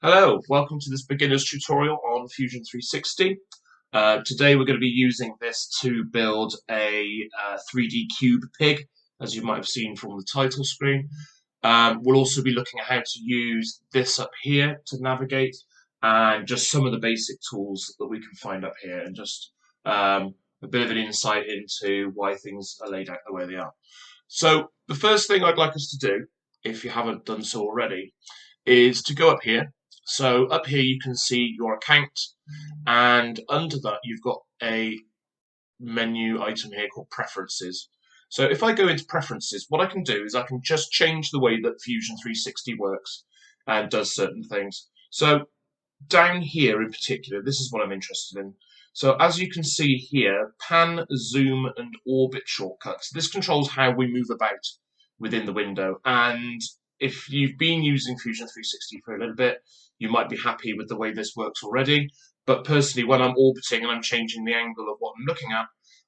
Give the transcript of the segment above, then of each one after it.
Hello, welcome to this beginner's tutorial on Fusion 360. Today we're going to be using this to build a 3D cube pig, as you might have seen from the title screen. We'll also be looking at how to use this up here to navigate, and just some of the basic tools that we can find up here, and just a bit of an insight into why things are laid out the way they are. So the first thing I'd like us to do, if you haven't done so already, is to go up here. So up here you can see your account, and under that you've got a menu item here called Preferences. So if I go into Preferences, what I can do is I can just change the way that Fusion 360 works and does certain things. So down here in particular, this is what I'm interested in. So as you can see here, pan, zoom, and orbit shortcuts. This controls how we move about within the window. And if you've been using Fusion 360 for a little bit, you might be happy with the way this works already. But personally, when I'm orbiting and I'm changing the angle of what I'm looking at,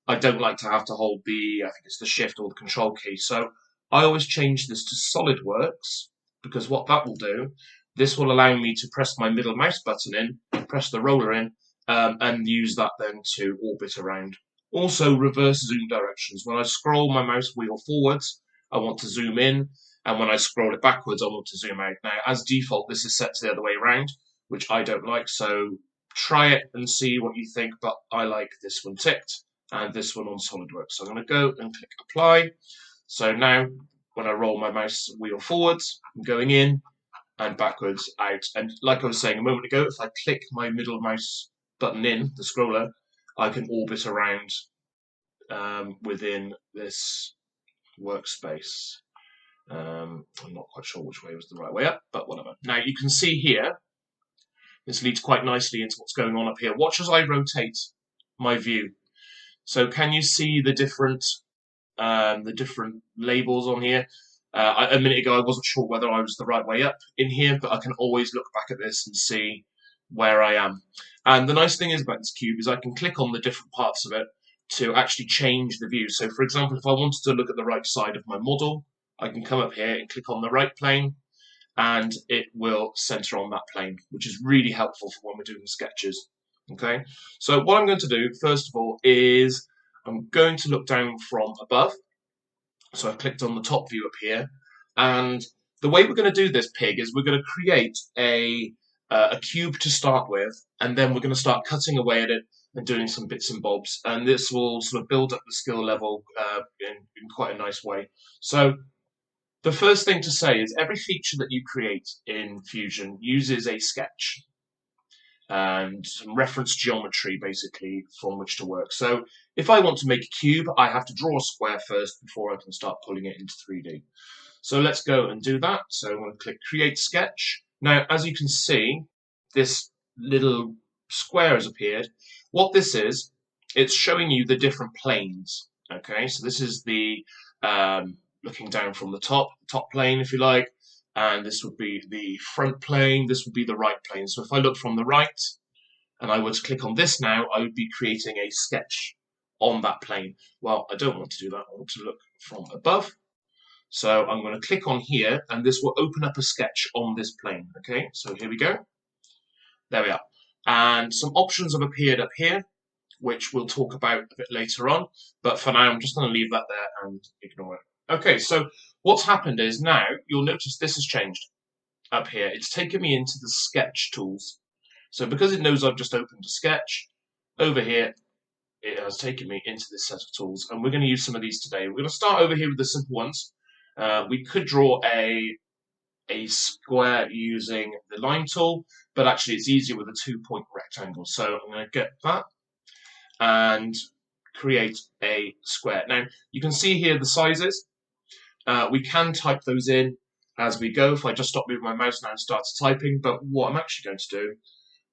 I don't like to have to hold I think it's the shift or the control key. So I always change this to SolidWorks, because what that will do, this will allow me to press my middle mouse button in, press the roller in, and use that then to orbit around. Also, reverse zoom directions. When I scroll my mouse wheel forwards, I want to zoom in, and when I scroll it backwards, I want to zoom out. Now, as default, this is set to the other way around, which I don't like, so try it and see what you think, but I like this one ticked, and this one on SolidWorks. So I'm going to go and click Apply. So now, when I roll my mouse wheel forwards, I'm going in and backwards out. And like I was saying a moment ago, if I click my middle mouse button in, the scroller, I can orbit around within this workspace. I'm not quite sure which way was the right way up, but whatever. Now you can see here, this leads quite nicely into what's going on up here. Watch as I rotate my view. So can you see the different labels on here? A minute ago I wasn't sure whether I was the right way up in here, but I can always look back at this and see where I am. And the nice thing is about this cube is I can click on the different parts of it to actually change the view. So for example, if I wanted to look at the right side of my model, I can come up here and click on the right plane, and it will center on that plane, which is really helpful for when we're doing sketches. Okay, so what I'm going to do first of all is I'm going to look down from above. So I've clicked on the top view up here, and the way we're going to do this pig is we're going to create a cube to start with, and then we're going to start cutting away at it and doing some bits and bobs, and this will sort of build up the skill level in quite a nice way. So the first thing to say is every feature that you create in Fusion uses a sketch and some reference geometry basically from which to work. So if I want to make a cube, I have to draw a square first before I can start pulling it into 3D. So let's go and do that. So I'm going to click Create Sketch. Now, as you can see, this little square has appeared. What this is, it's showing you the different planes. Okay, so this is the looking down from the top plane, if you like, and this would be the front plane, this would be the right plane. So if I look from the right and I were to click on this now, I would be creating a sketch on that plane. Well, I don't want to do that. I want to look from above. So I'm going to click on here, and this will open up a sketch on this plane. Okay, so here we go. There we are. And some options have appeared up here, which we'll talk about a bit later on. But for now, I'm just going to leave that there and ignore it. Okay, so what's happened is now you'll notice this has changed up here. It's taken me into the sketch tools. So because it knows I've just opened a sketch, over here it has taken me into this set of tools, and we're going to use some of these today. We're going to start over here with the simple ones. We could draw a square using the line tool, but actually it's easier with a 2-point rectangle. So I'm going to get that and create a square. Now you can see here the sizes. We can type those in as we go. If I just stop moving my mouse now and start typing, but what I'm actually going to do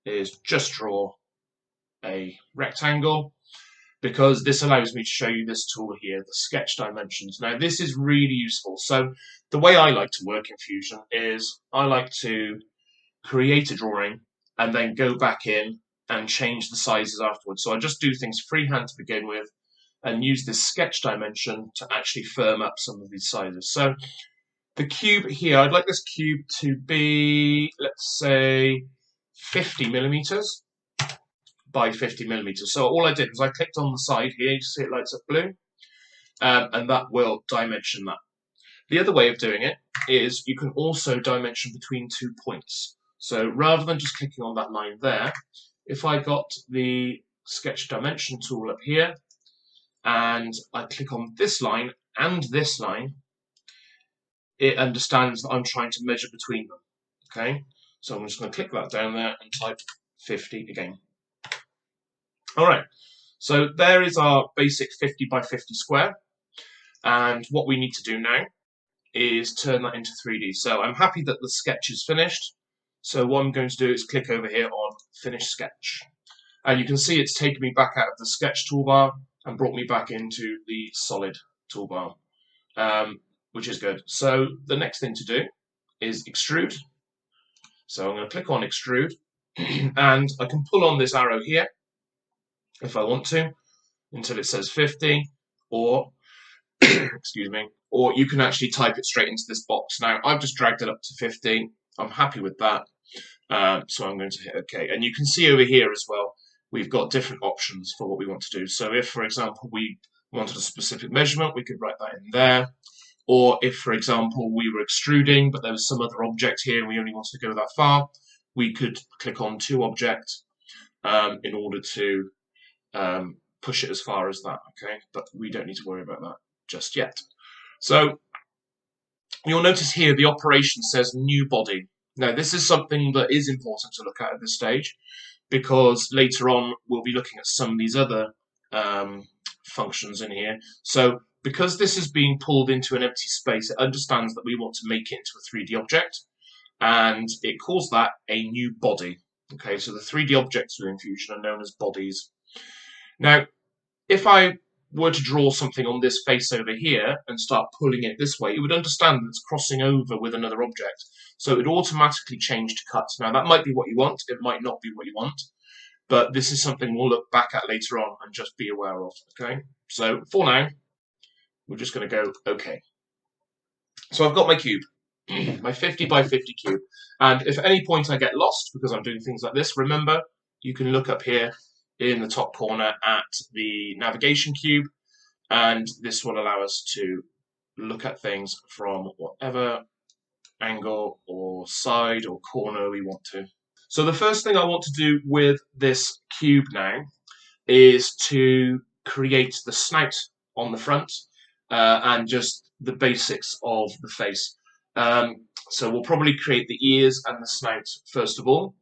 is just draw a rectangle, because this allows me to show you this tool here, the sketch dimensions. Now this is really useful. So the way I like to work in Fusion is I like to create a drawing and then go back in and change the sizes afterwards. So I just do things freehand to begin with and use this sketch dimension to actually firm up some of these sizes. So The cube here, I'd like this cube to be, let's say, 50 millimeters by 50 millimeters. So all I did was I clicked on the side here, you see it lights up blue, and that will dimension that. The other way of doing it is you can also dimension between 2 points. So rather than just clicking on that line there, if I got the sketch dimension tool up here and I click on this line and this line, it understands that I'm trying to measure between them. Okay, so I'm just going to click that down there and type 50 again. All right, so there is our basic 50 by 50 square, and what we need to do now is turn that into 3D. So I'm happy that the sketch is finished. So what I'm going to do is click over here on Finish Sketch. And you can see it's taken me back out of the Sketch toolbar and brought me back into the Solid toolbar, which is good. So the next thing to do is Extrude. So I'm going to click on Extrude, and I can pull on this arrow here if I want to until it says 50, or excuse me, or you can actually type it straight into this box. Now, I've just dragged it up to 50. I'm happy with that. So I'm going to hit OK. And you can see over here as well, we've got different options for what we want to do. So if, for example, we wanted a specific measurement, we could write that in there. Or if, for example, we were extruding, but there was some other object here and we only wanted to go that far, we could click on To Object in order to push it as far as that, okay? But we don't need to worry about that just yet. So you'll notice here the operation says New Body. Now, this is something that is important to look at this stage, because later on we'll be looking at some of these other functions in here. So because this is being pulled into an empty space, it understands that we want to make it into a 3D object, and it calls that a new body. Okay, so the 3D objects within Fusion are known as bodies. Now, if I were to draw something on this face over here and start pulling it this way, it would understand that it's crossing over with another object. So it would automatically change to cut. Now, that might be what you want. It might not be what you want. But this is something we'll look back at later on and just be aware of. Okay, so for now, we're just going to go OK. So I've got my cube, my 50 by 50 cube. And if at any point I get lost because I'm doing things like this, remember, you can look up here in the top corner at the navigation cube, and this will allow us to look at things from whatever angle or side or corner we want to. So the first thing I want to do with this cube now is to create the snout on the front and just the basics of the face. So we'll probably create the ears and the snout first of all,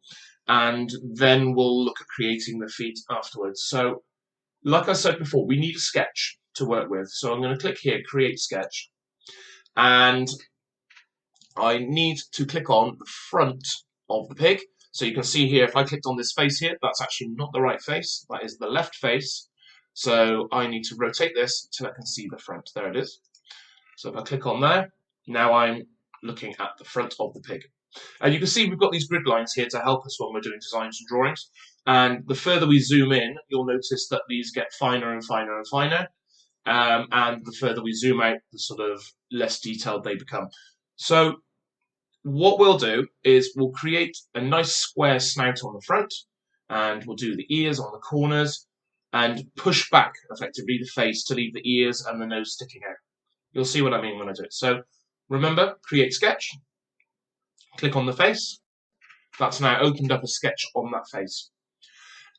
and then we'll look at creating the feet afterwards. So like I said before, we need a sketch to work with. So I'm going to click here, Create Sketch, and I need to click on the front of the pig. So you can see here, if I clicked on this face here, that's actually not the right face. That is the left face. So I need to rotate this until I can see the front. There it is. So if I click on there, now I'm looking at the front of the pig. And you can see we've got these grid lines here to help us when we're doing designs and drawings. And the further we zoom in, you'll notice that these get finer and finer and finer. And the further we zoom out, the sort of less detailed they become. So what we'll do is we'll create a nice square snout on the front, and we'll do the ears on the corners, and push back, effectively, the face to leave the ears and the nose sticking out. You'll see what I mean when I do it. So remember, Create Sketch, click on the face. That's now opened up a sketch on that face.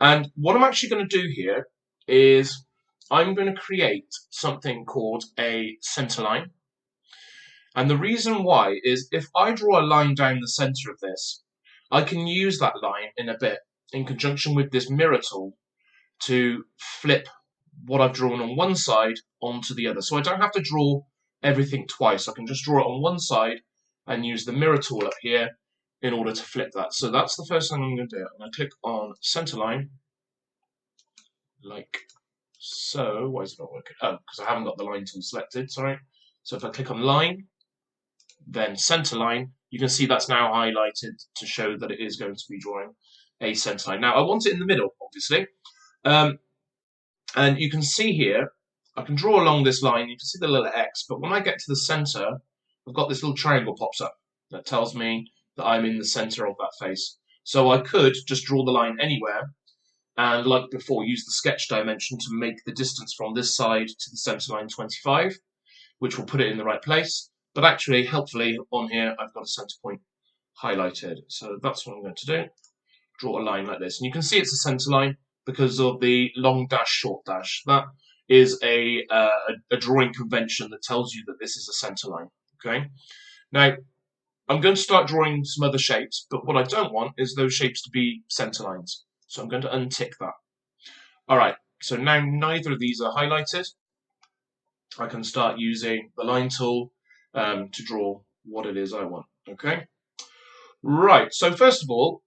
And what I'm actually going to do here is I'm going to create something called a center line. And the reason why is if I draw a line down the center of this, I can use that line in a bit in conjunction with this mirror tool to flip what I've drawn on one side onto the other. So I don't have to draw everything twice. I can just draw it on one side and use the mirror tool up here in order to flip that. So that's the first thing I'm going to do. I'm going to click on center line, like so. Why is it not working? Oh, because I haven't got the line tool selected, sorry. So if I click on line, then center line, you can see that's now highlighted to show that it is going to be drawing a center line. Now I want it in the middle, obviously. And you can see here, I can draw along this line, you can see the little X, but when I get to the center, I've got this little triangle pops up that tells me that I'm in the center of that face. So I could just draw the line anywhere, and like before, use the sketch dimension to make the distance from this side to the center line 25, which will put it in the right place. But actually, helpfully, on here, I've got a center point highlighted. So that's what I'm going to do. Draw a line like this. And you can see it's a center line because of the long dash, short dash. That is a drawing convention that tells you that this is a center line. Okay. Now, I'm going to start drawing some other shapes, but what I don't want is those shapes to be center lines. So I'm going to untick that. All right, so now neither of these are highlighted. I can start using the line tool to draw what it is I want, okay? Right, so first of all,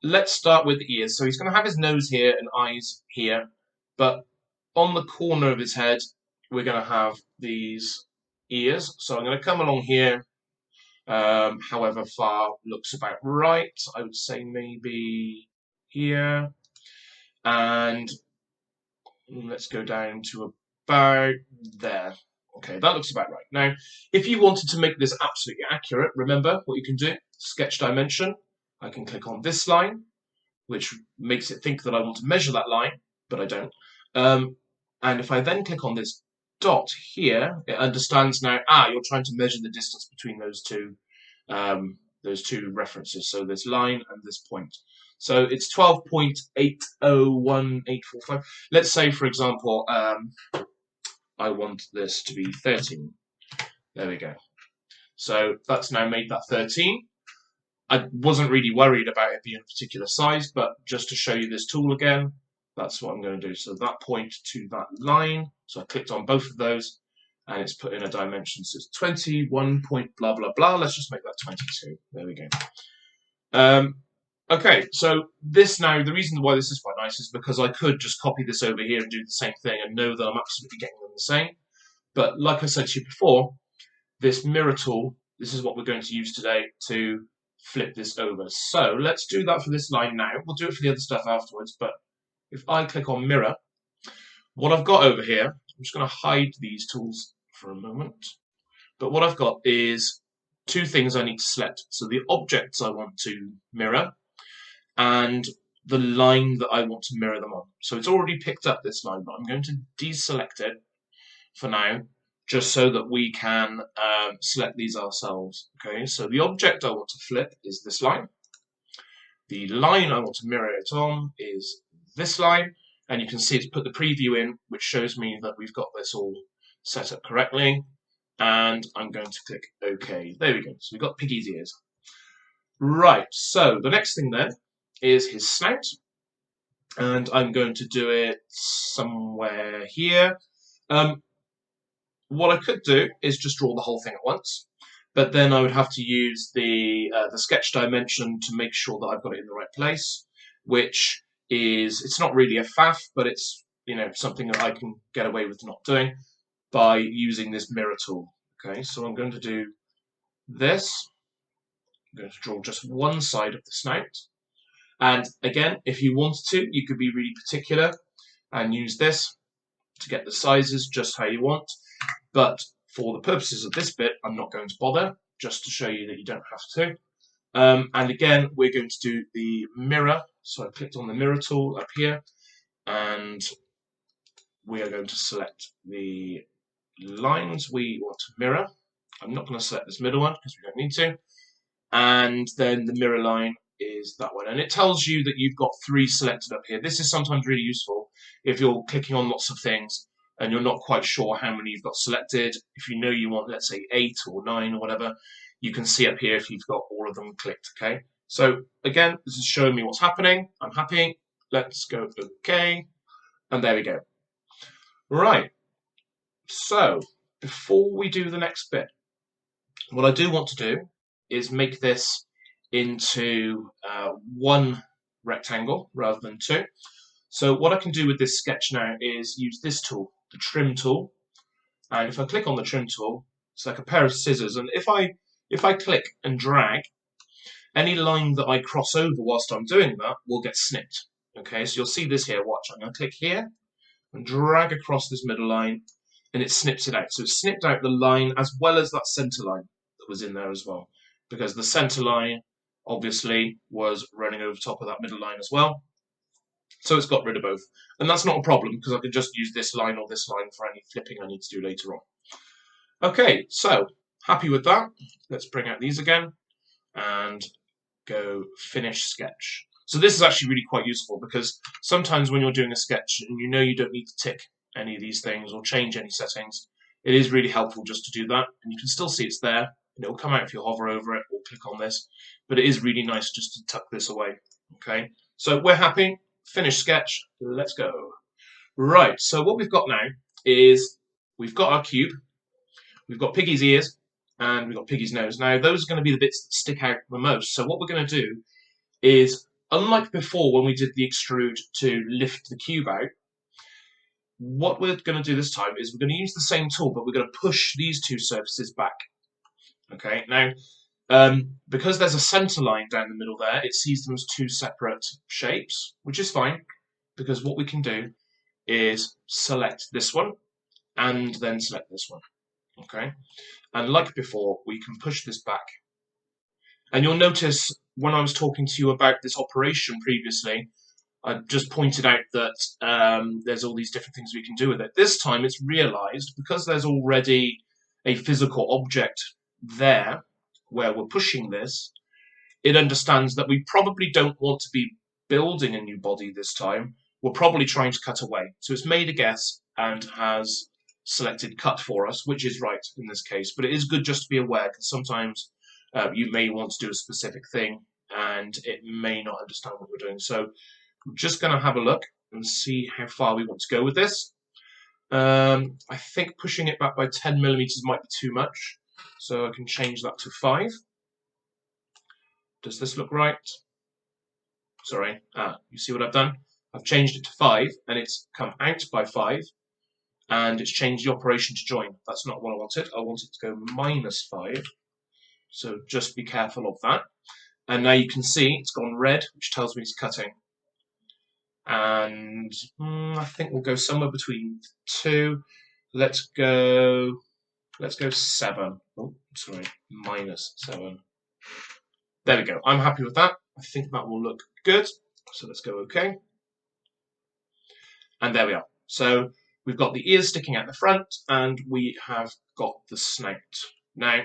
let's start with the ears. So he's going to have his nose here and eyes here, but on the corner of his head, we're going to have these ears. So I'm going to come along here, however far looks about right. I would say maybe here, and let's go down to about there. Okay, that looks about right. Now, if you wanted to make this absolutely accurate, remember what you can do, sketch dimension. I can click on this line, which makes it think that I want to measure that line, but I don't. And if I then click on this dot here, it understands now, you're trying to measure the distance between those two references, so this line and this point. So it's 12.801845. Let's say, for example, I want this to be 13. There we go. So that's now made that 13. I wasn't really worried about it being a particular size, but just to show you this tool again, that's what I'm going to do. So that point to that line. So I clicked on both of those, and it's put in a dimension. So it's 21 point blah, blah, blah. Let's just make that 22. There we go. Okay, so this now, the reason why this is quite nice is because I could just copy this over here and do the same thing and know that I'm absolutely getting them the same. But like I said to you before, this mirror tool, this is what we're going to use today to flip this over. So let's do that for this line now. We'll do it for the other stuff afterwards, but if I click on mirror, what I've got over here, I'm just going to hide these tools for a moment, but what I've got is two things I need to select. So the objects I want to mirror and the line that I want to mirror them on. So it's already picked up this line, but I'm going to deselect it for now, just so that we can select these ourselves. Okay, so the object I want to flip is this line. The line I want to mirror it on is this line, and you can see it's put the preview in, which shows me that we've got this all set up correctly. And I'm going to click OK. There we go. So we've got Piggy's ears. Right, so the next thing then is his snout. And I'm going to do it somewhere here. What I could do is just draw the whole thing at once, but then I would have to use the sketch dimension to make sure that I've got it in the right place, which is, it's not really a faff, but it's, you know, something that I can get away with not doing by using this mirror tool. Okay, so I'm going to do this. I'm going to draw just one side of the snout. And again, if you wanted to, you could be really particular and use this to get the sizes just how you want. But for the purposes of this bit, I'm not going to bother, just to show you that you don't have to. And again, we're going to do the mirror. So I clicked on the mirror tool up here, and we are going to select the lines we want to mirror. I'm not going to select this middle one because we don't need to. And then the mirror line is that one. And it tells you that you've got 3 selected up here. This is sometimes really useful if you're clicking on lots of things and you're not quite sure how many you've got selected. If you know you want, let's say, 8 or 9 or whatever, you can see up here if you've got all of them clicked, okay? So again, this is showing me what's happening. I'm happy. Let's go okay. And there we go. Right. So before we do the next bit, what I do want to do is make this into one rectangle rather than 2. So what I can do with this sketch now is use this tool, the trim tool. And if I click on the trim tool, it's like a pair of scissors. And if I click and drag, any line that I cross over whilst I'm doing that will get snipped. Okay, so you'll see this here. Watch, I'm going to click here and drag across this middle line, and it snips it out. So it snipped out the line as well as that center line. that was in there as well, because the center line obviously was running over top of that middle line as well. So it's got rid of both. And that's not a problem because I can just use this line or this line for any flipping I need to do later on. Okay, so happy with that. Let's bring out these again and go finish sketch. So this is actually really quite useful because sometimes when you're doing a sketch and you know you don't need to tick any of these things or change any settings, it is really helpful just to do that. And you can still see it's there and it will come out if you hover over it or click on this. But it is really nice just to tuck this away. Okay, so we're happy. Finish sketch. Let's go. Right, so what we've got now is we've got our cube, we've got Piggy's ears, and we've got Piggy's nose. Now, those are going to be the bits that stick out the most. So what we're going to do is, unlike before when we did the extrude to lift the cube out, what we're going to do this time is we're going to use the same tool, but we're going to push these two surfaces back. Okay, now, because there's a center line down the middle there, it sees them as two separate shapes, which is fine, because what we can do is select this one and then select this one. Okay, and like before, we can push this back. And you'll notice when I was talking to you about this operation previously, I just pointed out that there's all these different things we can do with it. This time it's realized, because there's already a physical object there where we're pushing this, it understands that we probably don't want to be building a new body this time. We're probably trying to cut away. So it's made a guess and has selected cut for us, which is right in this case. But it is good just to be aware, because sometimes you may want to do a specific thing and it may not understand what we're doing. So we're just going to have a look and see how far we want to go with this. I think pushing it back by 10 millimeters might be too much. So I can change that to 5. Does this look right? Sorry, you see what I've done? I've changed it to 5 and it's come out by 5 and it's changed the operation to join. That's not what I wanted. I wanted to go -5. So just be careful of that. And now you can see it's gone red, which tells me it's cutting. And I think we'll go somewhere between 2. Let's go 7. Oh, sorry, -7. There we go. I'm happy with that. I think that will look good. So let's go OK. And there we are. So we've got the ears sticking out the front and we have got the snout. Now,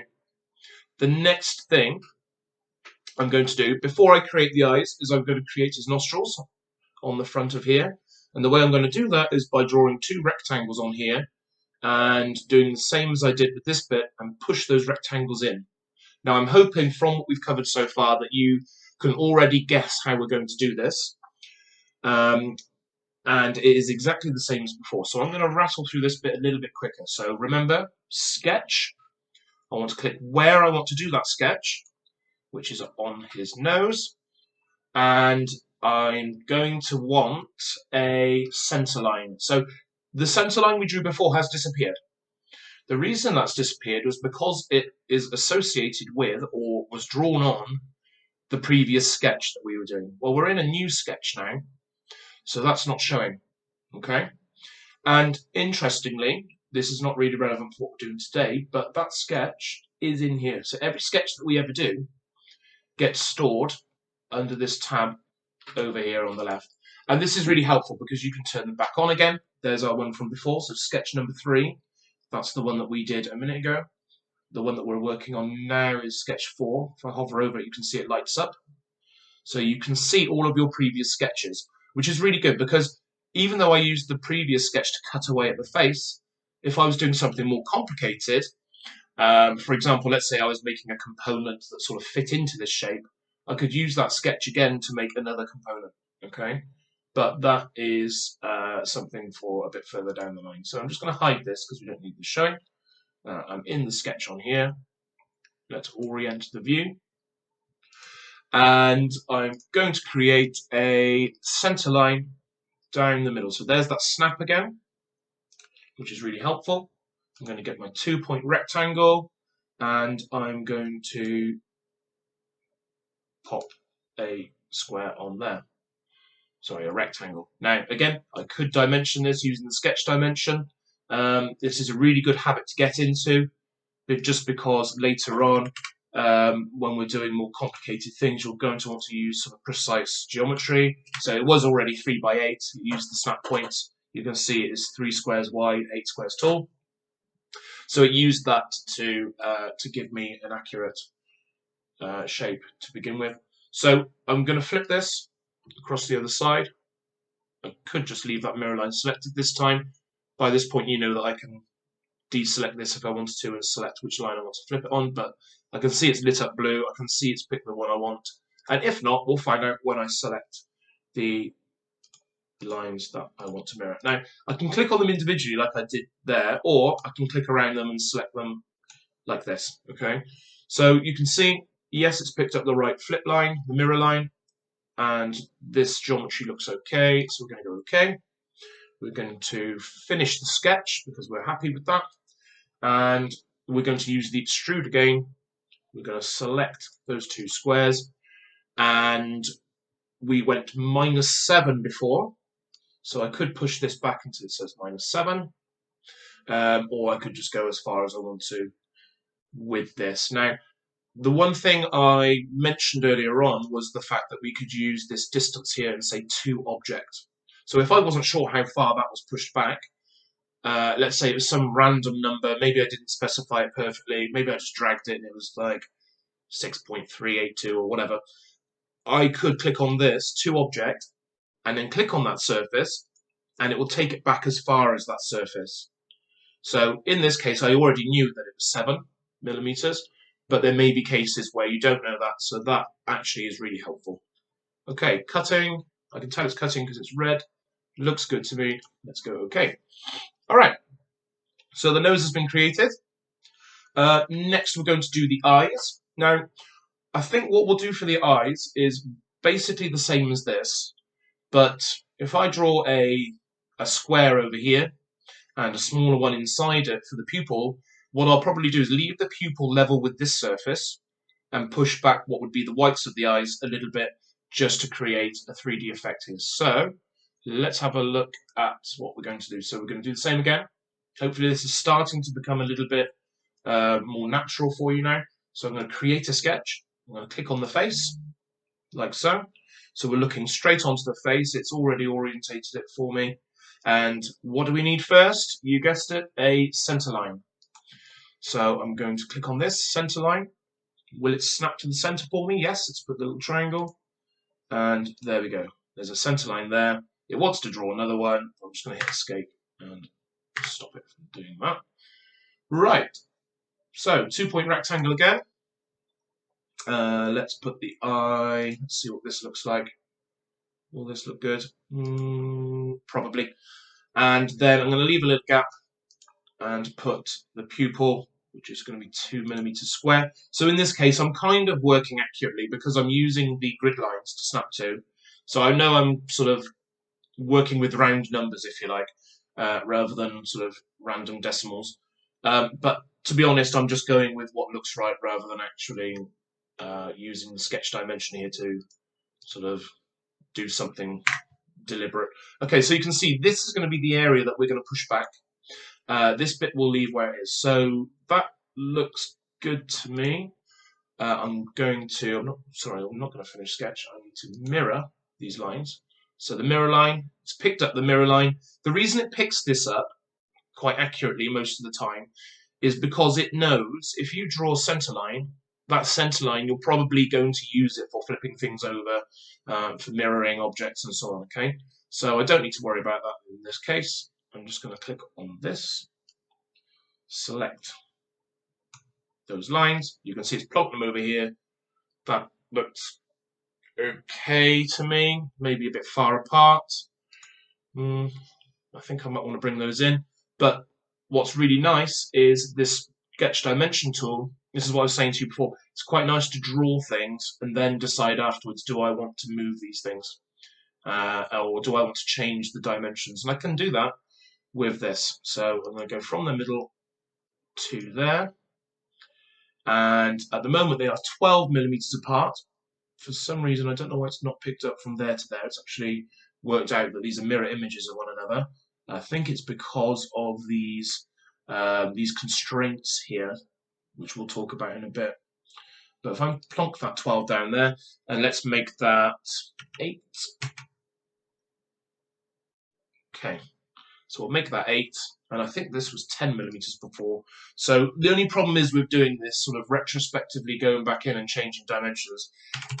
the next thing I'm going to do before I create the eyes is I'm going to create his nostrils on the front of here. And the way I'm going to do that is by drawing 2 rectangles on here and doing the same as I did with this bit and push those rectangles in. Now I'm hoping from what we've covered so far that you can already guess how we're going to do this. And it is exactly the same as before. So I'm going to rattle through this bit a little bit quicker. So remember, sketch. I want to click where I want to do that sketch, which is on his nose. And I'm going to want a center line. So the center line we drew before has disappeared. The reason that's disappeared was because it is associated with or was drawn on the previous sketch that we were doing. Well, we're in a new sketch now, so that's not showing. Okay? And interestingly, this is not really relevant for what we're doing today, but that sketch is in here. So every sketch that we ever do gets stored under this tab over here on the left. And this is really helpful because you can turn them back on again. There's our one from before, so sketch number 3. That's the one that we did a minute ago. The one that we're working on now is sketch 4. If I hover over it, you can see it lights up. So you can see all of your previous sketches, which is really good because even though I used the previous sketch to cut away at the face, if I was doing something more complicated, for example, let's say I was making a component that sort of fit into this shape, I could use that sketch again to make another component, okay? But that is something for a bit further down the line. So I'm just going to hide this because we don't need this showing. I'm in the sketch on here. Let's orient the view. And I'm going to create a center line down the middle. So there's that snap again, which is really helpful. I'm going to get my 2-point rectangle and I'm going to pop a square on there. Sorry, a rectangle. Now, again, I could dimension this using the sketch dimension. This is a really good habit to get into just because later on, when we're doing more complicated things, you're going to want to use sort of precise geometry. So it was already 3 by 8. You use the snap point. You can see it is 3 squares wide, 8 squares tall. So it used that to give me an accurate shape to begin with. So I'm going to flip this across the other side. I could just leave that mirror line selected this time. By this point, you know that I can deselect this if I wanted to and select which line I want to flip it on, but I can see it's lit up blue. I can see it's picked the one I want. And if not, we'll find out when I select the lines that I want to mirror. Now, I can click on them individually like I did there, or I can click around them and select them like this, okay? So you can see, yes, it's picked up the right flip line, the mirror line, and this geometry looks okay, so we're going to go okay. We're going to finish the sketch because we're happy with that, and we're going to use the extrude again. We're going to select those 2 squares, and we went -7 before, so I could push this back until it says -7, or I could just go as far as I want to with this. Now, the one thing I mentioned earlier on was the fact that we could use this distance here and say 2 object. So if I wasn't sure how far that was pushed back, let's say it was some random number, maybe I didn't specify it perfectly, maybe I just dragged it and it was like 6.382 or whatever, I could click on this 2 object and then click on that surface and it will take it back as far as that surface. So in this case, I already knew that it was 7 millimeters, but there may be cases where you don't know that, so that actually is really helpful. Okay, cutting. I can tell it's cutting because it's red. Looks good to me. Let's go okay. All right, so the nose has been created. Next, we're going to do the eyes. Now, I think what we'll do for the eyes is basically the same as this, but if I draw a square over here and a smaller one inside it for the pupil, what I'll probably do is leave the pupil level with this surface and push back what would be the whites of the eyes a little bit just to create a 3D effect here. So let's have a look at what we're going to do. So we're going to do the same again. Hopefully this is starting to become a little bit more natural for you now. So I'm going to create a sketch. I'm going to click on the face, like so. So we're looking straight onto the face. It's already orientated it for me. And what do we need first? You guessed it, a center line. So I'm going to click on this center line. Will it snap to the center for me? Yes, let's put the little triangle. And there we go. There's a center line there. It wants to draw another one. I'm just going to hit escape and stop it from doing that. Right. So 2-point rectangle again. Let's put the eye. Let's see what this looks like. Will this look good? Probably. And then I'm going to leave a little gap and put the pupil, which is going to be 2 millimeters square. So in this case, I'm kind of working accurately because I'm using the grid lines to snap to. So I know I'm sort of working with round numbers, if you like, rather than sort of random decimals. But to be honest, I'm just going with what looks right rather than actually using the sketch dimension here to sort of do something deliberate. Okay, so you can see this is going to be the area that we're going to push back. This bit will leave where it is. So that looks good to me. I'm not going to finish sketch. I need to mirror these lines. So the mirror line, it's picked up the mirror line. The reason it picks this up quite accurately most of the time is because it knows if you draw a center line, that center line, you're probably going to use it for flipping things over, for mirroring objects and so on, okay? So I don't need to worry about that in this case. I'm just going to click on this, select those lines. You can see it's plonked them over here. That looks okay to me, maybe a bit far apart. I think I might want to bring those in. But what's really nice is this sketch dimension tool. This is what I was saying to you before. It's quite nice to draw things and then decide afterwards, do I want to move these things? Or do I want to change the dimensions? And I can do that with this. So I'm going to go from the middle to there. And at the moment they are 12 millimeters apart. For some reason, I don't know why it's not picked up from there to there. It's actually worked out that these are mirror images of one another. I think it's because of these constraints here. which we'll talk about in a bit. But if I plonk that 12 down there, and let's make that 8. Okay, so we'll make that 8, and I think this was 10 millimeters before. So the only problem is with doing this sort of retrospectively, going back in and changing dimensions,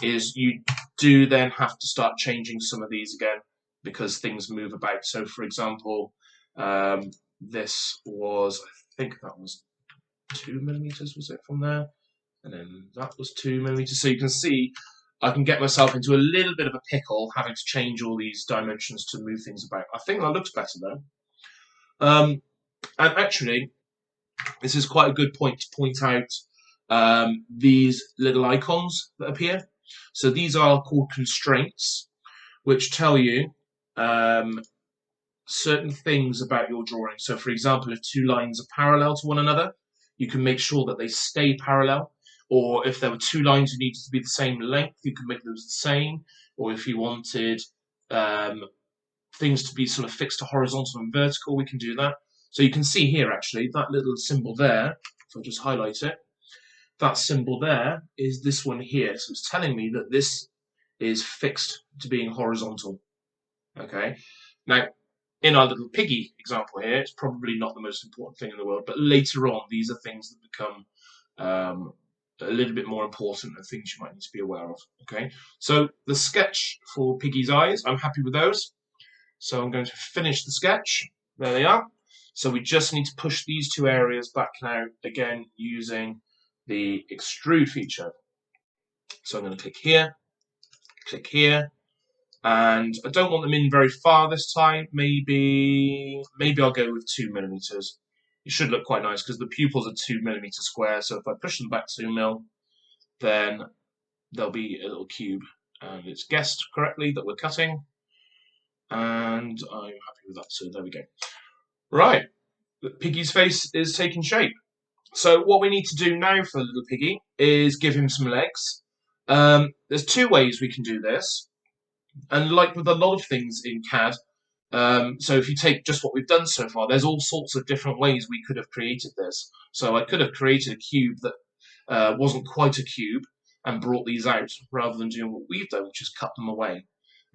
is you do then have to start changing some of these again because things move about. So for example, this was, I think that was 2 millimeters, was it, from there? And then that was 2 millimeters. So you can see I can get myself into a little bit of a pickle having to change all these dimensions to move things about. I think that looks better though. And actually, this is quite a good point to point out these little icons that appear. So these are called constraints, which tell you certain things about your drawing. So for example, if two lines are parallel to one another, you can make sure that they stay parallel. Or if there were two lines who needed to be the same length, you can make those the same. Or if you wanted things to be sort of fixed to horizontal and vertical, we can do that. So you can see here, actually, that little symbol there, if I just highlight it, that symbol there is this one here. So it's telling me that this is fixed to being horizontal. Okay. Now, in our little piggy example here, it's probably not the most important thing in the world, but later on, these are things that become a little bit more important and things you might need to be aware of. Okay, so the sketch for Piggy's eyes, I'm happy with those. So I'm going to finish the sketch. There they are. So we just need to push these two areas back now, again, using the extrude feature. So I'm going to click here, and I don't want them in very far this time. Maybe I'll go with 2 millimeters. It should look quite nice because the pupils are 2 millimeter square. So if I push them back 2 mil, then there'll be a little cube, and it's guessed correctly that we're cutting, and I'm happy with that. So there we go. Right, Piggy's face is taking shape. So what we need to do now for little Piggy is give him some legs. There's two ways we can do this. And like with a lot of things in CAD, so if you take just what we've done so far, there's all sorts of different ways we could have created this. So I could have created a cube that wasn't quite a cube and brought these out rather than doing what we've done, which is cut them away.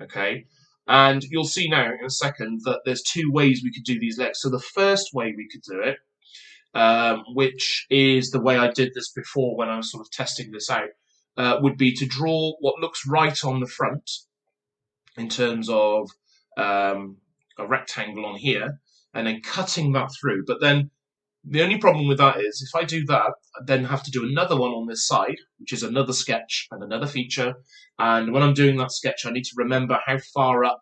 Okay, and you'll see now in a second that there's two ways we could do these legs. So the first way we could do it, which is the way I did this before when I was sort of testing this out, would be to draw what looks right on the front in terms of a rectangle on here, and then cutting that through. But then the only problem with that is if I do that, I then have to do another one on this side, which is another sketch and another feature. And when I'm doing that sketch, I need to remember how far up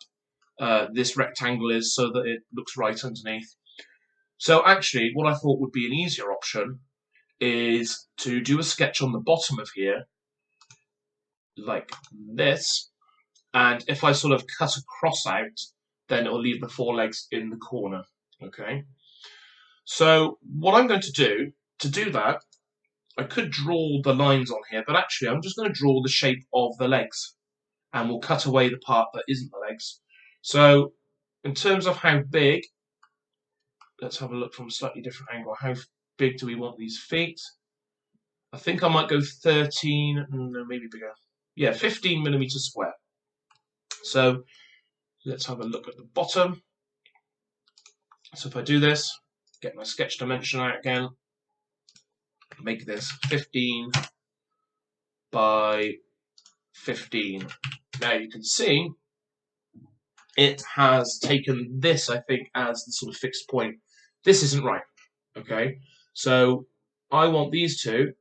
this rectangle is so that it looks right underneath. So actually, what I thought would be an easier option is to do a sketch on the bottom of here, like this. And if I sort of cut across out, then it'll leave the forelegs in the corner, okay? So what I'm going to do that, I could draw the lines on here, but actually I'm just going to draw the shape of the legs, and we'll cut away the part that isn't the legs. So in terms of how big, let's have a look from a slightly different angle. How big do we want these feet? I think I might go 13, no, maybe bigger. Yeah, 15 millimeters square. So let's have a look at the bottom. So if I do this, get my sketch dimension out again, make this 15 by 15. Now you can see it has taken this, I think, as the sort of fixed point. This isn't right, okay? So I want these two,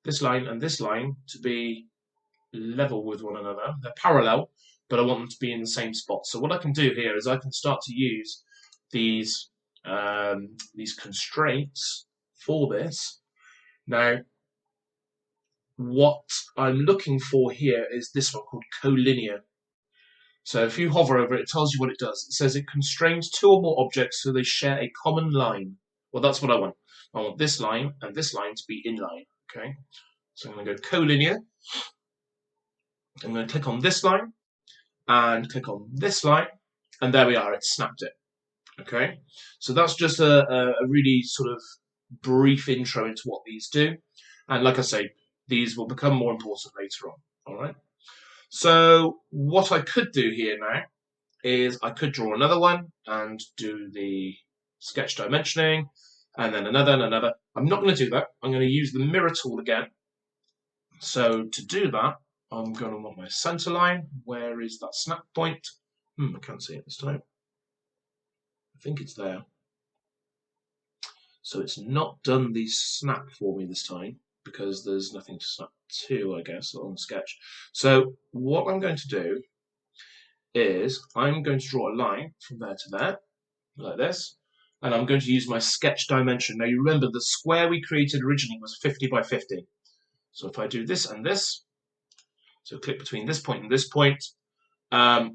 this line and this line, to be level with one another. They're parallel, but I want them to be in the same spot. So what I can do here is I can start to use these constraints for this. Now, what I'm looking for here is this one called collinear. So if you hover over it, it tells you what it does. It says it constrains two or more objects so they share a common line. Well, that's what I want. I want this line and this line to be in line. Okay, so I'm going to go collinear. I'm going to click on this line and click on this line, and there we are. It snapped it. Okay, so that's just a really sort of brief intro into what these do. And like I say, these will become more important later on. All right. So what I could do here now is I could draw another one and do the sketch dimensioning, and then another and another. I'm not going to do that. I'm going to use the mirror tool again. So to do that, I'm going to want my center line. Where is that snap point? I can't see it this time. I think it's there. So it's not done the snap for me this time because there's nothing to snap to, I guess, on the sketch. So what I'm going to do is I'm going to draw a line from there to there, like this, and I'm going to use my sketch dimension. Now you remember the square we created originally was 50 by 50. So if I do this and this, so click between this point and this point, I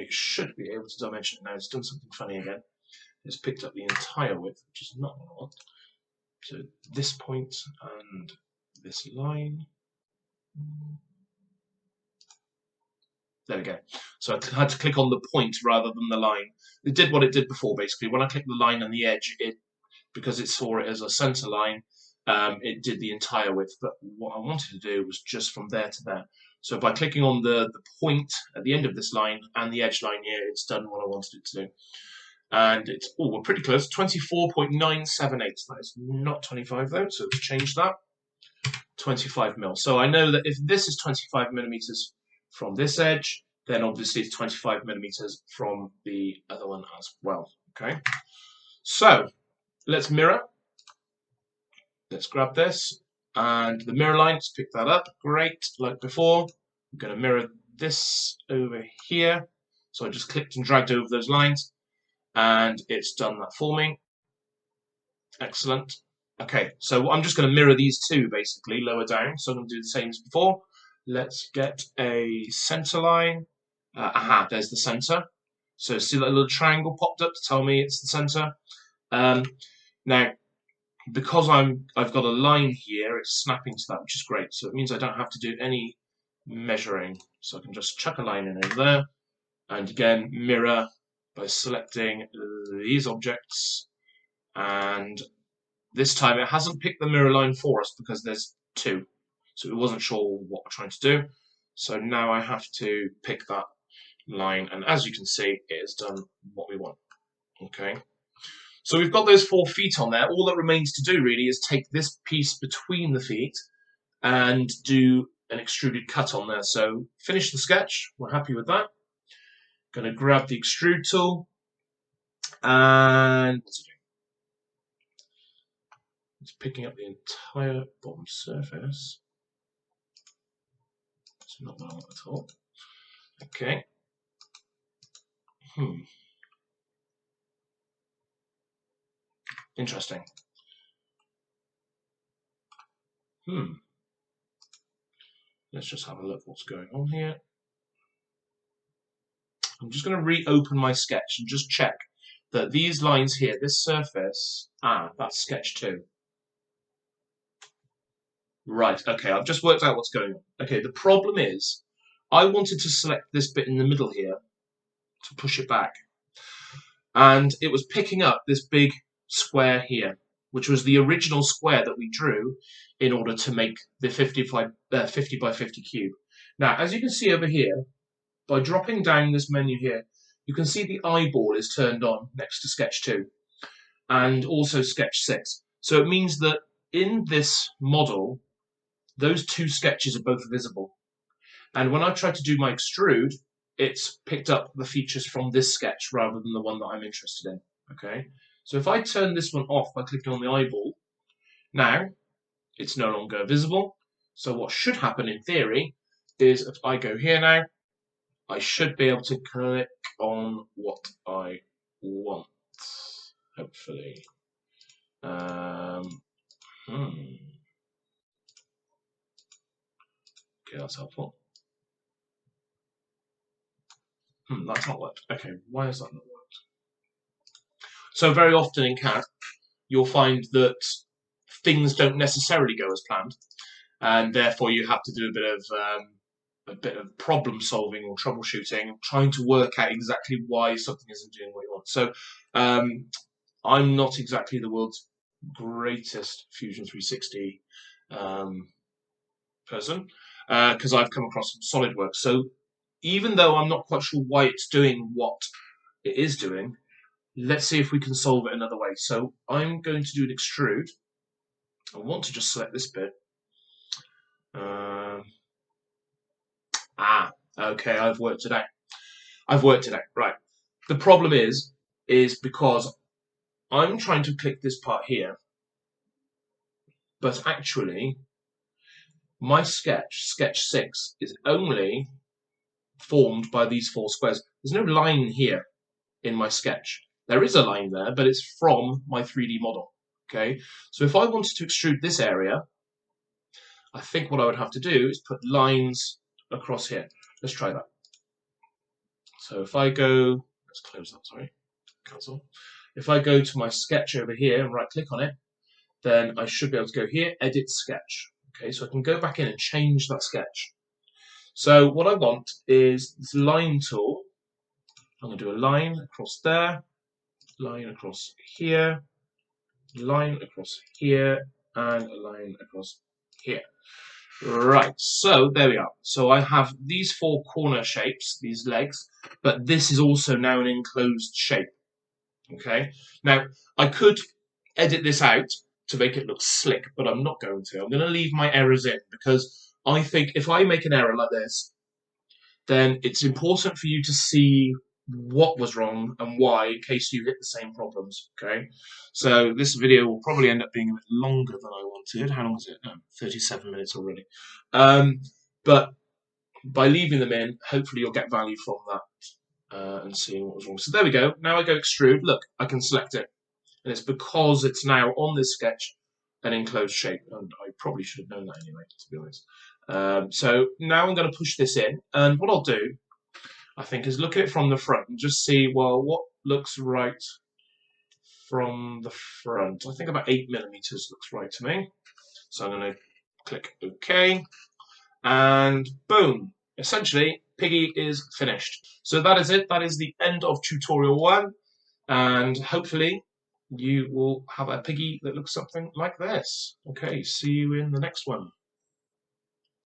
should be able to dimension it now. It's done something funny again. It's picked up the entire width, which is not what I want. So this point and this line. There we go. So I had to click on the point rather than the line. It did what it did before, basically. When I clicked the line and the edge, because it saw it as a center line, it did the entire width. But what I wanted to do was just from there to there. So by clicking on the point at the end of this line and the edge line here, it's done what I wanted it to do. And it's, we're pretty close, 24.978. That is not 25 though, so let's change that. 25 mil. So I know that if this is 25 millimeters from this edge, then obviously it's 25 millimeters from the other one as well. Okay, so let's mirror. Let's grab this and the mirror line. Let's pick that up. Great, like before. I'm going to mirror this over here. So I just clicked and dragged over those lines, and it's done that for me. Excellent. Okay, so I'm just going to mirror these two basically lower down. So I'm going to do the same as before. Let's get a center line. There's the center. So see that little triangle popped up to tell me it's the center. Now, because I've got a line here, it's snapping to that, which is great. So it means I don't have to do any measuring. So I can just chuck a line in over there, and again mirror by selecting these objects. And this time it hasn't picked the mirror line for us because there's two. So it wasn't sure what we're trying to do. So now I have to pick that line, and as you can see, it has done what we want. Okay. So we've got those 4 feet on there. All that remains to do really is take this piece between the feet and do an extruded cut on there. So finish the sketch. We're happy with that. Going to grab the extrude tool and what's it doing? It's picking up the entire bottom surface. It's not what I want at all. Okay. Interesting. Let's just have a look what's going on here. I'm just going to reopen my sketch and just check that these lines here, this surface, that's sketch 2. Right, okay, I've just worked out what's going on. Okay, the problem is I wanted to select this bit in the middle here to push it back. And it was picking up this big square here, which was the original square that we drew in order to make the 50 by 50 cube. Now, as you can see over here, by dropping down this menu here, you can see the eyeball is turned on next to sketch 2 and also sketch 6. So it means that in this model, those 2 sketches are both visible. And when I try to do my extrude, it's picked up the features from this sketch rather than the one that I'm interested in. Okay, so if I turn this one off by clicking on the eyeball, now it's no longer visible. So what should happen in theory is if I go here now, I should be able to click on what I want, hopefully. Okay, that's helpful. That's not worked. Okay, why has that not worked? So very often in CAD, you'll find that things don't necessarily go as planned, and therefore you have to do a bit of problem solving or troubleshooting, trying to work out exactly why something isn't doing what you want. So I'm not exactly the world's greatest Fusion 360 person, because I've come across some SolidWorks. So even though I'm not quite sure why it's doing what it is doing, let's see if we can solve it another way. So I'm going to do an extrude. I want to just select this bit. Okay, I've worked it out. Right. The problem is because I'm trying to click this part here, but actually my sketch 6, is only formed by these 4 squares. There's no line here in my sketch. There is a line there, but it's from my 3D model. Okay, so if I wanted to extrude this area, I think what I would have to do is put lines across here. Let's try that. So if I go, let's close that, sorry, cancel. If I go to my sketch over here and right click on it, then I should be able to go here, edit sketch. Okay, so I can go back in and change that sketch. So what I want is this line tool. I'm going to do a line across there, line across here, line across here, and a line across here. Right, so there we are. So I have these 4 corner shapes, these legs, but this is also now an enclosed shape. Okay, now I could edit this out to make it look slick, but I'm not going to. I'm going to leave my errors in because I think if I make an error like this, then it's important for you to see what was wrong and why in case you hit the same problems. Okay, so this video will probably end up being a bit longer than I wanted. How long is it? 37 minutes already. But by leaving them in, hopefully you'll get value from that and seeing what was wrong. So there we go. Now I go extrude. Look, I can select it. And it's because it's now on this sketch an enclosed shape, and I probably should have known that anyway, to be honest. So now I'm going to push this in, and what I'll do, I think, is look at it from the front and just see, well, what looks right from the front. I think about 8mm looks right to me. So I'm going to click OK, and boom, essentially Piggy is finished. So that is it. That is the end of tutorial 1, and hopefully you will have a Piggy that looks something like this. Okay, see you in the next one.